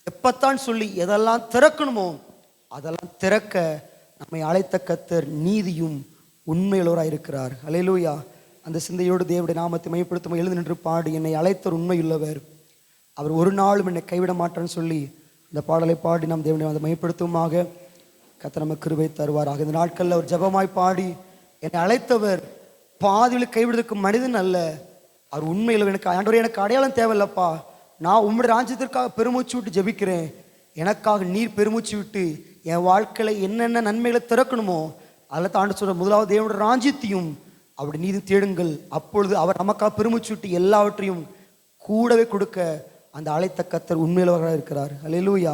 எப்பத்தான் சொல்லி எதெல்லாம் திறக்கணுமோ அதெல்லாம் திறக்க நம்மை அழைத்த கர்த்தர் நீதியும் உண்மையுள்ளவராக இருக்கிறார். அல்லேலூயா. அந்த சிந்தையோடு தேவனுடைய நாமத்தை மையப்படுத்தும் எழுந்து நின்று பாடி என்னை அழைத்தவர் உண்மையுள்ளவர், அவர் ஒரு நாளும் என்னை கைவிட மாட்டான்னு சொல்லி இந்த பாடலை பாடி நாம் தேவனை அதை மையப்படுத்துமாக கர்த்தர் நமக்கு கிருபை தருவாராக. இந்த நாட்களில் ஒரு ஜெபமாய் பாடி என்னை அழைத்தவர் பாதியில் கைவிடுவதற்கு மனிதன் அல்ல, அவர் உண்மையில் எனக்கு ஆண்டவரே எனக்கு அடையாளம் தேவையில்லப்பா, நான் உம்முடைய ராஜ்யத்திற்காக பெருமூச்சு விட்டு ஜெபிக்கிறேன், எனக்காக நீர் பெருமூச்சு விட்டு என் வாழ்க்கையில் என்னென்ன நன்மைகளை திறக்கணுமோ அதில் தாண்டி சொல்கிற முதலாவது தேவனுடைய ராஜ்யத்தையும் அவருடைய நீதி தேடுங்கள், அப்பொழுது அவர் நமக்காக பெருமூச்சு விட்டு எல்லாவற்றையும் கூடவே கொடுக்க அந்த அழைத்த கர்த்தர் உண்மையுள்ளவராக இருக்கிறார். அல்லேலூயா.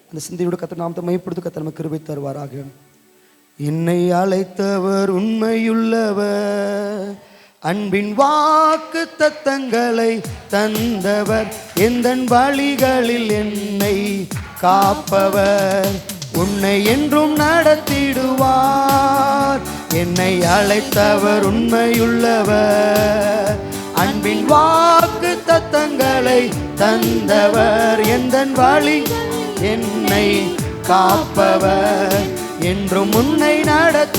அந்த சிந்தையோடு கர்த்தர் நாமத்தை மையப்படுத்தி கர்த்தர் நமக்கு கிருபை தருவாராக. என்னை அழைத்தவர் உண்மையுள்ளவர், அன்பின் வாக்கு தத்தங்களை தந்தவர், எந்தன் வழிகளில் என்னை காப்பவர், உன்னை என்றும் நடத்திடுவார், என்னை அழைத்தவர் உண்மையுள்ளவர். அன்பின் வாக்கு தத்தங்களை தந்தவர், எந்தன் வழி என்னை காப்பவர், என்றும் உன்னை நடத்திடுவார்,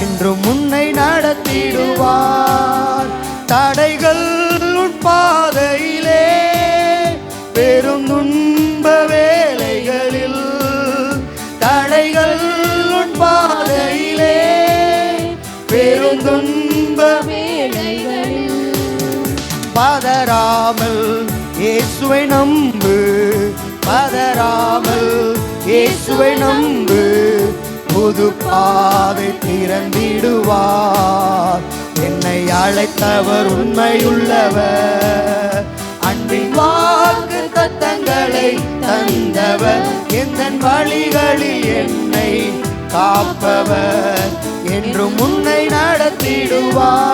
என்றும் உன்னை நடத்திடுவார். தடைகள் உன் பாதையிலே, பெரும் துன்ப வேளைகளில், தடைகள் உன் பாதையிலே, பெரும் துன்ப வேளைகளில், பதறாமல் இயேசுவை நம்பு, பதறாமல் இயேசுவை நம்பு, புது பாதை திறந்திடுவார், என்னை அழைத்தவர் உண்மையுள்ளவர். அன்பின் வாக்கு தத்தங்களை தந்தவர், எந்தன் வழிகளில் என்னை காப்பவர், என்றும் உன்னை நடத்திடுவார்,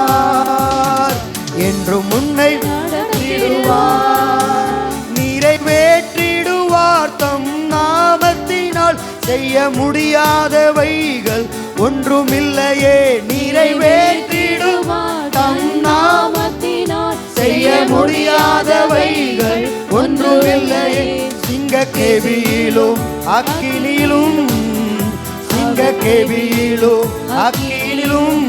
என்றும் உன்னை நடத்திடுவார். நிறைவேற்றிடுவார் தம் நாமத்தினால், செய்ய முடியாதவைகள் ஒன்றுமில்லையே. நிறைவேற்றிடுவார் தம் நாமத்தினால், செய்ய முடியாதவைகள் ஒன்றுமில்லையே. சிங்கக்கேபியிலும் அக்கினியிலும், சிங்கக்கேபியிலும் அக்கினியிலும்,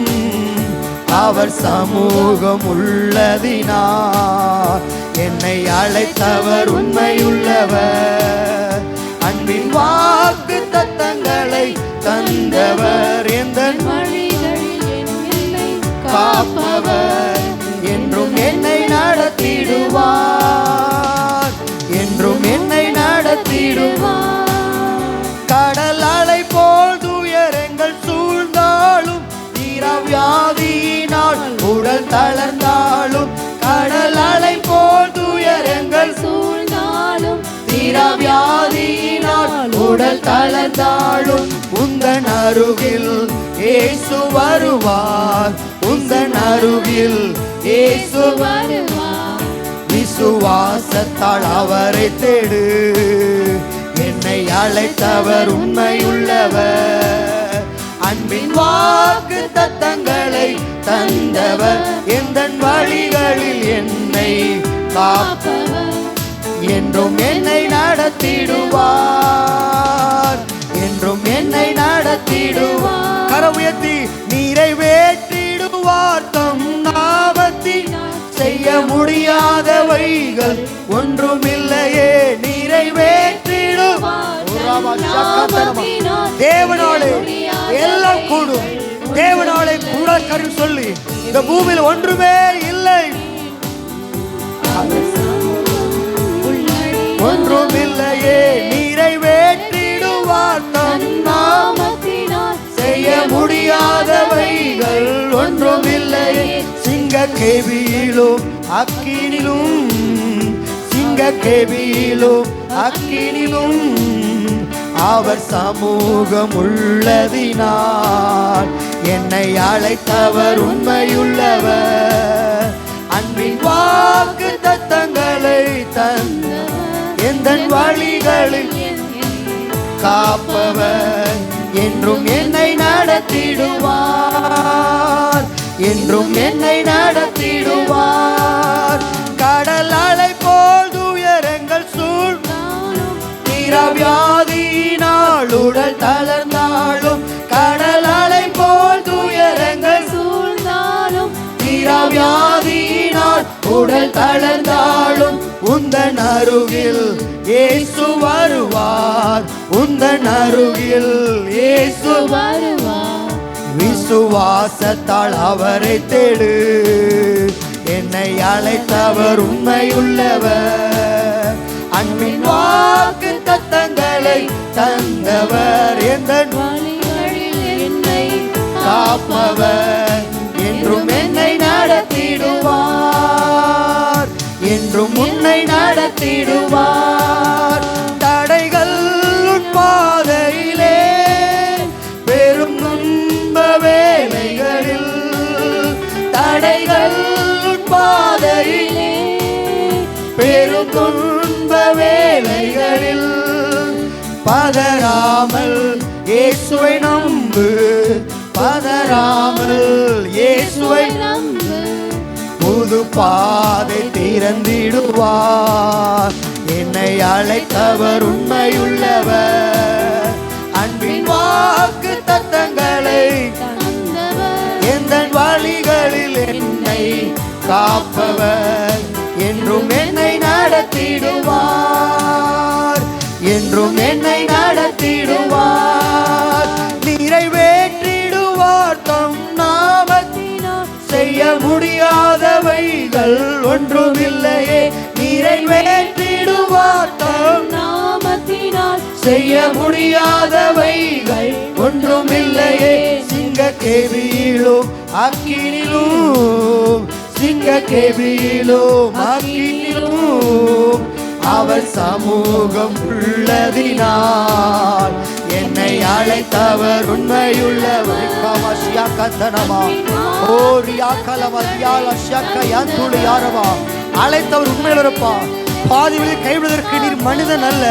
அவர் சமூகம் உள்ளதினார், என்னை அழைத்தவர் உண்மையுள்ளவர். அன்பின் வாக்கு தத்தங்களை தந்தவர், எந்தன் வழிகளில் என்னை காப்பவர், என்றும் என்னை நடத்திடுவார், என்றும் என்னை நடத்திடுவார். கடல் அலை போல் துயரங்கள் சூழ்ந்தாலும், தீராவியாதியினால் உடல் தளர்ந்தாலும், கடல் அலை போல் துயரங்கள் சூழ்ந்தாலும், தீராவியாதியினால் உடல் தளர்ந்தாலும், உந்தன் அருகில் இயேசு வருவார், உந்தன் அருகில் இயேசு வருவார். விசுவாசத்தால் அவரை தேடு, என்னை அழைத்தவர் உண்மையுள்ளவர். அன்பின் வாக்கு தத்தங்களை தந்தவர், எந்தன் வழிகளில் என்னை காப்பவர், என்றும் என்னை நடத்திடுவார், என்றும் என்னை நடத்திடுவார். கரவுயர்த்தி நிறைவேற்றிடுவார் தம் நாமத்தினால், செய்ய முடியாதவைகள் ஒன்றுமில்லையே. நிறைவேற்றிடுவார் தேவனாலே எல்லாம் கூடும், தேவனாலே கூட கரு சொல்லி இந்த பூமியில் ஒன்றுமே இல்லை, ஒன்றுமில்லையே. நிறைவேற்றிடுவார் தம் நாமத்தினால், செய்ய முடியாதவைகள் ஒன்றுமில்லையே. சிங்கக்கேபியிலும் அக்கினிலும், சிங்கக்கேபியிலும் அக்கினிலும், அவர் சமூகம் உள்ளதினால், என்னை அழைத்தவர் உண்மையுள்ளவர். அன்பின் வாக்கு தத்தங்களை தந்தவர், எந்தன் வழிகளில் காப்பவர், என்றும் என்னை நடத்திடுவார், என்றும் என்னை நடத்திடுவார். கடல் அலை போல் துயரங்கள் சூழ்ந்தாலும், தீராவியாதியினால் உடல் தளர்ந்தாலும், கடல் அலை போல் துயரங்கள் சூழ்ந்தாலும், தீராவியாதியினால் உடல் தளர்ந்தாலும், உந்தன் அருகில் இயேசு வருவார், உந்தன் அருகில் இயேசு வருவார். விசுவாசத்தால் அவரை தேடு, என்னை அழைத்தவர் உண்மையுள்ளவர். அன்பின் வாக்கு தத்தங்களை தந்தவர், எந்தன் வழிகளில் என்னை காப்பவர், என்றும் என்னை நடத்திடுவார், என்றும் உன்னை நடத்திடுவார். தடைகள் உன் பாதையிலே, பெரும் துன்ப வேளைகளில், பெருந்துன்ப வேளைகளில் பதறாமல் இயேசுவை நம்பு, பதறாமல் இயேசுவை நம்பு. புது பாதை திறந்திடுவார். என்னை அழைத்தவர் உண்மையுள்ளவர், அன்பின் வாக்கு தத்தங்களை தந்தவர். எந்த வழிகளில் என்னை காப்பவர். என்றும் என்னை நடத்திடுவார், என்றும் என்னை நடத்திடுவார். நிறைவேற்றிடுவார் தம் நாமத்தினால் செய்ய முடியாதவைகள் ஒன்றுமில்லையே. நிறைவேற்றிடுவார் தம் நாமத்தினால் செய்ய முடியாதவைகள் ஒன்றுமில்லையே. சிங்க கேவியிலும் அக்கினிலும், சிங்க கேவியிலும் அக்கினிலும் அவர் சமூகம் உள்ளதினால் என்னை அழைத்தவர் உண்மையுள்ளவர். அழைத்தவர் உண்மையுள்ளவரப்பா. பாதிவழியில் கைவிடுவதற்கு நீர் மனிதன் அல்ல,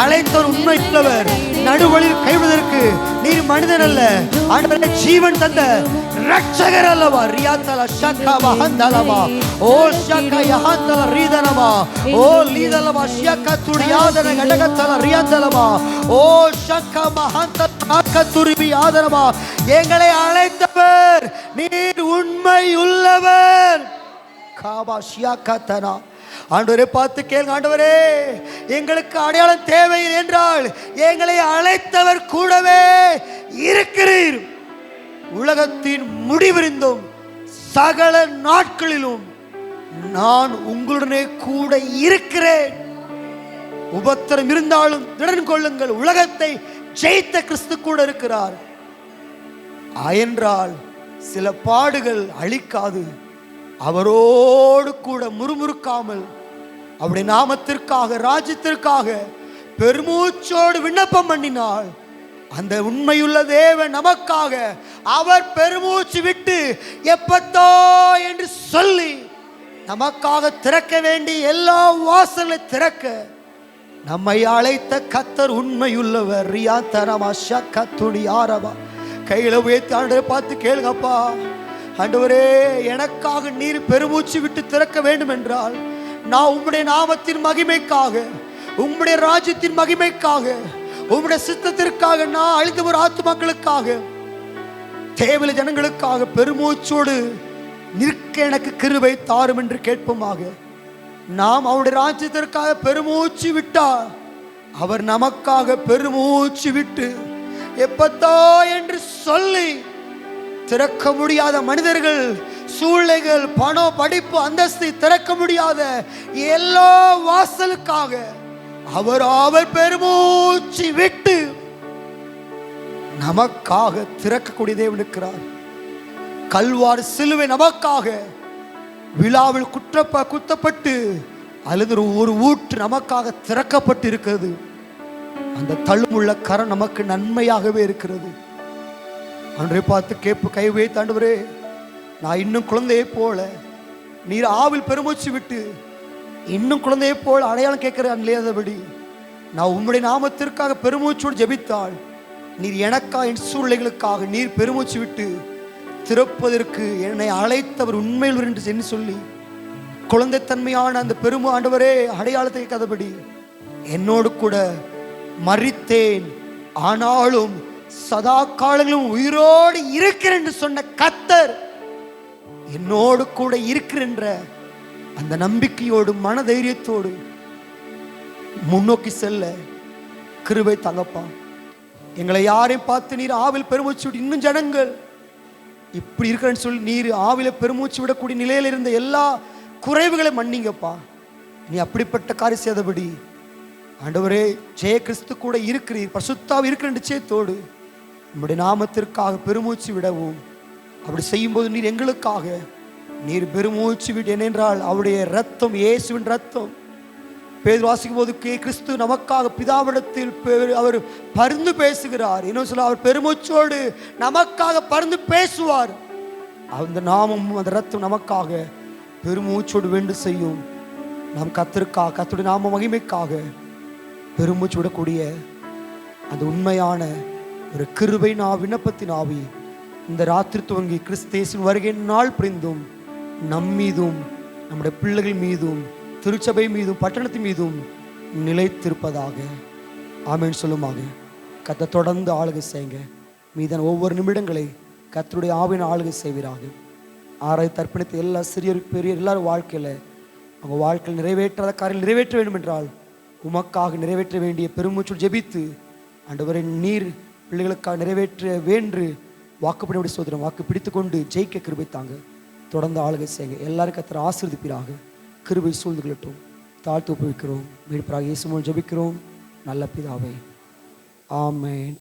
அழைத்தவர் உண்மையுள்ளவர். நடுவழியில் கைவிடுவதற்கு நீர் மனிதன் அல்ல, ஆண்டவரே ஜீவன் தந்த ரட்சகர் அல்லவா. ரியாத்தல ஷக்கா வஹந்தலமா ஓ ஷக்கா யஹந்தல ரீதனமா ஓ லீதலமா ஷக்கா துடியாதன கடகத்தல ரியாந்தலமா ஓ ஷக்கா மஹந்தல கத்துரிபி ஆதனமா. எங்களை அழைத்தவர் நீர் உண்மையுள்ளவர். காபா ஷியாக்கத்தனா. ஆண்டவரே பார்த்து கேளுங்க, ஆண்டவரே எங்களுக்கு அடையாளம் தேவையில்லை என்றால் எங்களை அழைத்தவர் கூடவே இருக்கிறீர். உலகத்தின் முடிவிருந்தும் சகல நாட்களிலும் நான் உங்களுடனே கூட இருக்கிறேன். உபத்திரம் இருந்தாலும் திடன் கொள்ளுங்கள், உலகத்தை ஜெயித்த கிறிஸ்து கூட இருக்கிறார். என்றால் சில பாடுகள் அழிக்காது. அவரோடு கூட முறுமுறுக்காமல் அவருடைய நாமத்திற்காக ராஜ்யத்திற்காக பெருமூச்சோடு விண்ணப்பம் பண்ணினால் அந்த உண்மையுள்ள தேவன் நமக்காக அவர் பெருமூச்சு விட்டு எப்பத்தோ என்று சொல்லி நமக்காக திறக்க வேண்டிய எல்லா வாசலை திறக்க நம்மை அழைத்த கர்த்தர் உண்மையுள்ளவர். ரியா தரமா ஷக்கத்துடி ஆரவா. கையில உயர்த்தி ஆண்டவரை பார்த்து கேளுங்கப்பா, ஆண்டவரே எனக்காக நீர் பெருமூச்சு விட்டு திறக்க வேண்டும் என்றால் நான் உம்முடைய நாமத்தின் மகிமைக்காக, உம்முடைய ராஜ்யத்தின் மகிமைக்காக, உம்முடைய சித்தத்திற்காக, நான் அழிந்து ஒரு ஆத்துமாக்களுக்காக, தேவல ஜனங்களுக்காக பெருமூச்சோடு நிற்க எனக்கு கிருபை தாரும் என்று கேட்போமாக. நாம் அவருடைய ராஜ்யத்திற்காக பெருமூச்சு விட்டால் அவர் நமக்காக பெருமூச்சு விட்டு எப்பத்தோ என்று சொல்லி திறக்க முடியாத மனிதர்கள், சூழ்நிலைகள், பணம், படிப்பு, அந்தஸ்து திறக்க முடியாத எல்லா வாசலுக்காக அவர் பெருமூச்சு விட்டு நமக்காக திறக்கக்கூடிய தேவன் இருக்கிறார். கல்வாரி சிலுவை நமக்காக விழாவில் குத்தப்பட்டு அல்லது ஒரு ஊற்று நமக்காக திறக்கப்பட்டு இருக்கிறது. அந்த தழுமுள்ள கரம் நமக்கு நன்மையாகவே இருக்கிறது. அன்றை பார்த்து கை வைத்து ஆண்டவரே நான் இன்னும் குழந்தையை போல, நீர் ஆவில் பெருமூச்சு விட்டு இன்னும் குழந்தையை போல அடையாளம் கேட்கிற அன்லையாதபடி நான் உம்முடைய நாமத்திற்காக பெருமூச்சோடு ஜெபித்தாள். நீர் எனக்காக என் சூழ்நிலைகளுக்காக நீர் பெருமூச்சு விட்டு திறப்பதற்கு என்னை அழைத்தவர் உண்மையில் என்று சொல்லி குழந்தைத்தன்மையான அந்த பெருமு ஆண்டவரே அடையாளத்தை கேட்காதபடி என்னோடு கூட மரித்தேன் ஆனாலும் சதா காலங்களும் உயிரோடு இருக்கிறேன் என்று சொன்ன கர்த்தர் என்னோடு கூட இருக்கிற அந்த நம்பிக்கையோடு மனதைரியத்தோடு முன்னோக்கி செல்ல கிருபை தங்கப்பா. எங்களை யாரையும் பார்த்து நீர் ஆவில் பெருமூச்சு விட்டு இன்னும் ஜனங்கள் இப்படி இருக்கிறேன்னு சொல்லி நீர் ஆவில பெருமூச்சு விடக்கூடிய நிலையில் இருந்த எல்லா குறைவுகளை மன்னிங்கப்பா. நீ அப்படிப்பட்ட காரியம் செய்தபடி ஆண்டவரே ஜெய கிறிஸ்து கூட இருக்கிறீர், பரிசுத்தாவி இருக்கிற நிச்சயத்தோடு நம்முடைய நாமத்திற்காக பெருமூச்சு விடவும். அப்படி செய்யும்போது நீர் எங்களுக்காக நீர் பெருமூச்சு விட்டு என்னென்றால் அவருடைய ரத்தம், இயேசுவின் ரத்தம் பேதுரு வாசிக்கும் போது கிறிஸ்து நமக்காக பிதாவிடத்தில் அவர் பரிந்து பேசுகிறார். இன்னும் சொல்ல அவர் பெருமூச்சோடு நமக்காக பரிந்து பேசுவார். அந்த நாமம் அந்த ரத்தம் நமக்காக பெருமூச்சோடு வேண்டு செய்யும். நாம் கர்த்தருக்காக, கர்த்தருடைய நாம மகிமைக்காக பெருமூச்சு விடக்கூடிய அந்த உண்மையான ஒரு கிருபை விண்ணப்பத்தின் ஆவி இந்த ராத்திரி துவங்கி கிறிஸ்தேசின் வருகை நாள் புரிந்தும் நம் மீதும், நம்முடைய பிள்ளைகள் மீதும், திருச்சபை மீதும், பட்டணத்தின் மீதும் நிலைத்திருப்பதாக. ஆமென் சொல்லுமாக. கர்த்தர் தொடர்ந்து ஆளுகை செய்யுங்க. மீதான ஒவ்வொரு நிமிடங்களை கர்த்தருடைய ஆவியின் ஆளுகை செய்வீராக. ஆராய் தர்ப்பணித்த எல்லா சிறிய பெரிய எல்லாரும் வாழ்க்கையில் அவங்க வாழ்க்கையில் நிறைவேற்றாத காரியம் நிறைவேற்ற வேண்டும் என்றால் உமக்காக நிறைவேற்ற வேண்டிய பெருமூச்சு ஜெபித்து ஆண்டவரை நீர் பிள்ளைகளுக்காக நிறைவேற்ற வேண்டு வாக்குப்படி சோதரம் வாக்கு பிடித்து கொண்டு ஜெயிக்க கிருபை தாங்க. தொடர்ந்து ஆளுகை செய்யுங்க. எல்லாரும் கர்த்தர் ஆசீர்வதிப்பீராக. கிருபை சூழ்ந்து கொள்ளட்டும். தாழ்த்து ஒப்புவிக்கிறோம். மீட்பராக இயேசு மூலம் ஜெபிக்கிறோம் நல்ல பிதாவே. ஆமென்.